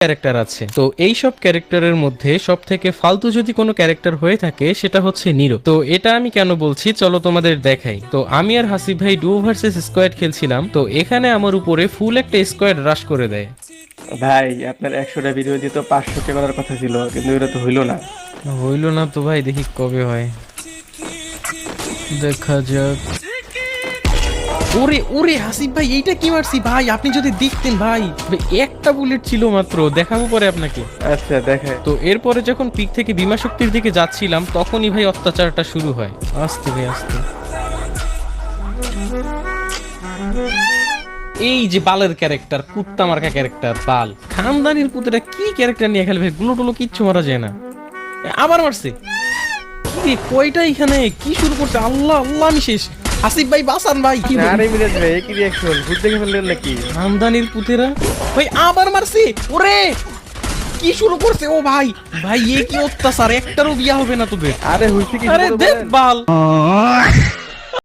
Character আছে। তো এই সব ক্যারেক্টারের মধ্যে সব থেকে ফালতু যদি কোনো ক্যারেক্টার হয়ে থাকে সেটা হচ্ছে নিরো। তো এটা আমি কেন বলছি চলো তোমাদের দেখাই। তো আমি আর হাসিব ভাই ডুও ভার্সেস স্কোয়াড খেলছিলাম, তো এখানে আমার উপরে ফুল একটা স্কোয়াড রাশ করে দেয়। ভাই আপনার 100টা ভিডিও দিয়ে তো 500 করার কথা ছিল, কিন্তু এটা তো হইলো না। হইল না তো ভাই, দেখি কবে হয়, দেখা যাক। ওরে ওরে হাসিব ভাই, এইটা কি মারছি ভাই, আপনি যদি দেখতেন ভাই, একটা বুলেট ছিল মাত্র, দেখাবো পরে আপনাকে। আচ্ছা দেখে। তো এরপরে যখন পিক থেকে বিমা শক্তির দিকে যাচ্ছিলাম তখনই ভাই অত্যাচারটা শুরু হয়। আস্তে ভাই আস্তে। এই যে বালের ক্যারেক্টার, কুত্তা মার্কা ক্যারেক্টার বাল, খানদানির পুতেরা কি ক্যারেক্টার নিয়ে খেলে ভাই, গুলো টুলো কিচ্ছু মারা যায় না। আবার মারছে, কি রে, কয়টা এখানে কি শুরু করছে, আল্লাহ আল্লাহ আমি শেষ। আসিফ ভাই বাসান ভাই, কি আরে মিরাজ ভাই কি রিঅ্যাকশন, ভূত দেখে ফেললেন নাকি? খানদানির পুতেরা ভাই আবার মারছে। ওরে কি শুরু করছে ও ভাই, ভাই এ কি অত্যাচার, একটারও বিয়া হবে না তোদের। আরে হইছে কি আরে দেখ বাল।